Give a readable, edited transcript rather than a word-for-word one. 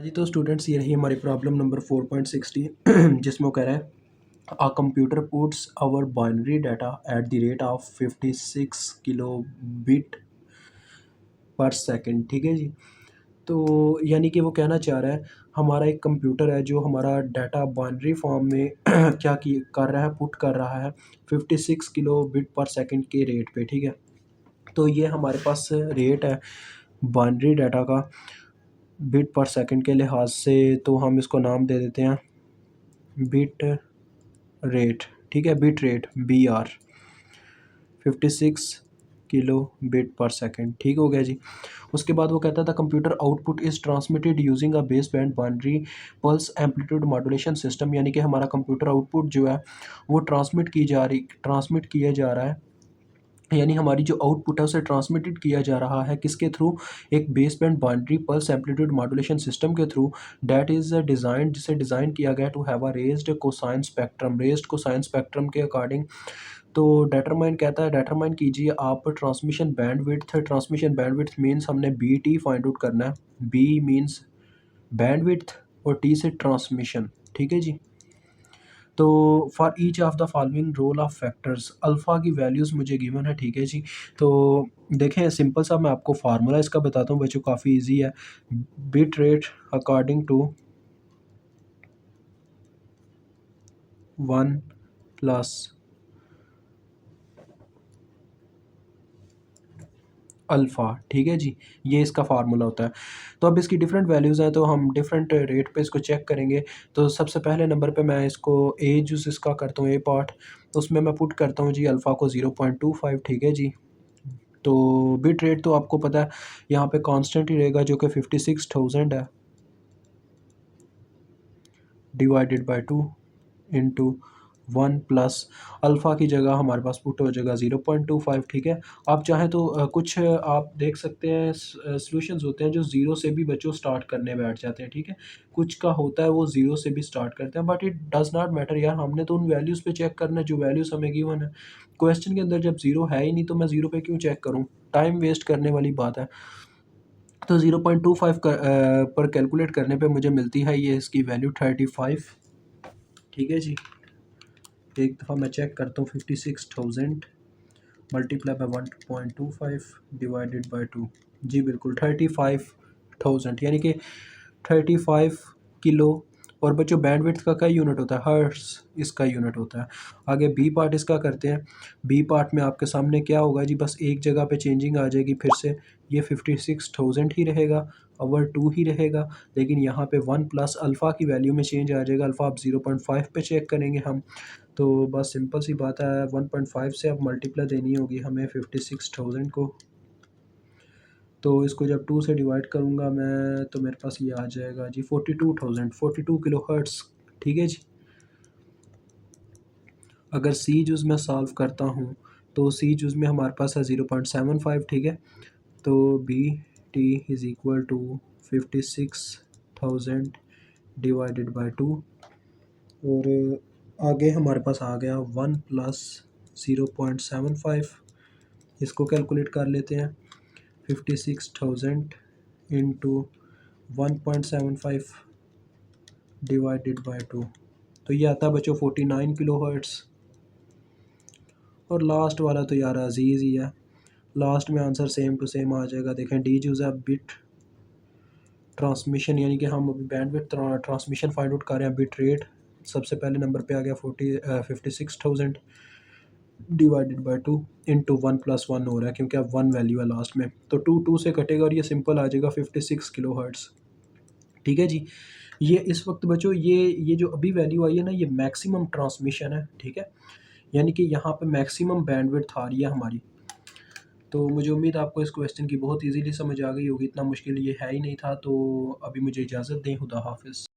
जी, तो स्टूडेंट्स ये रही हमारी प्रॉब्लम नंबर 4.16 जिसमें वो कह रहा है a computer puts our binary data at the rate of 56 kilobit per second. ठीक है जी। तो यानी कि वो कहना चाह रहा है हमारा एक कंप्यूटर है जो हमारा डाटा बाइनरी फॉर्म में क्या की कर रहा है, पुट कर रहा है 56 किलोबिट पर सेकंड के रेट पे। ठीक है। तो ये हमारे पास रेट है बाइनरी डाटा का बिट पर सेकंड के लिहाज से, तो हम इसको नाम दे देते हैं बिट रेट। ठीक है, bit rate BR 56 kilo bit पर सेकंड। ठीक हो गया जी। उसके बाद वो कहता था computer output is transmitted using a base band binary pulse amplitude modulation system. यानी कि हमारा कंप्यूटर आउटपुट जो है वो ट्रांसमिट किया जा रहा है, यानी हमारी जो आउटपुट है उसे ट्रांसमिटेड किया जा रहा है किसके थ्रू, एक base band binary pulse amplitude modulation system के थ्रू। डैट इज़ डिज़ाइन, जिसे डिज़ाइन किया गया to have a raised cosine spectrum, raised cosine spectrum के अकॉर्डिंग। तो डिटरमाइन कहता है, डिटरमाइन कीजिए आप transmission bandwidth. Transmission bandwidth means हमने BT फाइंड आउट करना है। B मीन्स बैंडविड्थ और T से ट्रांसमिशन। ठीक है जी। तो for each of the following roll off factors, alpha की वैल्यूज़ मुझे गिवन है। ठीक है जी। तो देखें सिंपल सा मैं आपको फार्मूला इसका बताता हूँ बच्चों, काफ़ी इजी है। Bit rate according to 1 plus alpha. ठीक है जी, ये इसका फार्मूला होता है। तो अब इसकी डिफरेंट वैल्यूज़ हैं तो हम डिफरेंट रेट पे इसको चेक करेंगे। तो सबसे पहले नंबर पे मैं इसको ए जो इसका करता हूँ, ए पार्ट, तो उसमें मैं पुट करता हूँ जी अल्फ़ा को 0.25। ठीक है जी। तो बिट रेट तो आपको पता है यहाँ पे कांस्टेंट ही रहेगा जो कि 56,000 है, divided by 2 into 1 plus alpha की जगह हमारे पास पुट हो जाएगा 0.25। ठीक है। आप चाहें तो कुछ आप देख सकते हैं सॉल्यूशंस होते हैं जो ज़ीरो से भी बच्चों स्टार्ट करने बैठ जाते हैं। ठीक है। कुछ का होता है वो ज़ीरो से भी स्टार्ट करते हैं, but it does not matter यार, हमने तो उन वैल्यूज़ पे चेक करना है जो वैल्यूज़ हमें गिवन है। क्वेश्चन के अंदर जब ज़ीरो है ही नहीं तो मैं ज़ीरो पे क्यों चेक करूँ, टाइम वेस्ट करने वाली बात है। तो 0.25 पर कैलकुलेट करने पे मुझे मिलती है ये इसकी वैल्यू 35। ठीक है जी। एक दफ़ा मैं चेक करता हूँ 56,000 मल्टीप्लाई बाय 1.25 डिवाइडेड बाय 2। जी बिल्कुल 35,000, यानी कि 35 किलो। और बच्चों बैंडविड्थ का क्या यूनिट होता है, हर्ट्स इसका यूनिट होता है। आगे बी पार्ट इसका करते हैं। बी पार्ट में आपके सामने क्या होगा जी, बस एक जगह पे चेंजिंग आ जाएगी, फिर से ये 56,000 ही रहेगा, ओवर 2 ही रहेगा, लेकिन यहाँ पे 1 प्लस अल्फ़ा की वैल्यू में चेंज आ जाएगा। अल्फ़ा आप 0.5 पे चेक करेंगे हम, तो बस सिंपल सी बात है 1.5 से अब मल्टीप्लाई देनी होगी हमें 56,000 को। तो इसको जब 2 से डिवाइड करूँगा मैं तो मेरे पास ये आ जाएगा जी 42,000, 42 किलो हर्ट्स। ठीक है जी। अगर सी जूज़ में सॉल्व करता हूँ तो सी जूज़ में हमारे पास है 0.75। ठीक है। तो BT is equal to 56,000 divided by 2, और आगे हमारे पास आ गया 1 प्लस 0.75। इसको कैलकुलेट कर लेते हैं 56,000 इंटू 1.75 डिवाइडेड बाय 2, तो ये आता है बच्चों 49 किलो हर्ट्स। और लास्ट वाला तो यार अजीज़ ही है, लास्ट में आंसर सेम टू सेम आ जाएगा। देखें डी यूज़ है बिट ट्रांसमिशन, यानी कि हम अभी बैंडविड्थ ट्रांसमिशन फाइंड आउट कर रहे हैं। बिट रेट सबसे पहले नंबर पे आ गया 56,000 डिवाइडेड बाय 2 इंटू 1 प्लस 1 हो रहा है क्योंकि अब 1 वैल्यू है लास्ट में, तो 2 से कटेगा और ये सिंपल आ जाएगा 56 किलो हर्ट्स। ठीक है जी। ये इस वक्त बच्चों ये जो अभी वैल्यू आई है ना, ये मैक्सिमम ट्रांसमिशन है। ठीक है। यानी कि यहाँ पे मैक्सिमम बैंडविड्थ आ रही है हमारी। तो मुझे उम्मीद है आपको इस क्वेश्चन की बहुत इजीली समझ आ गई होगी, इतना मुश्किल ये है ही नहीं था। तो अभी मुझे इजाज़त दें, खुदा हाफिज़।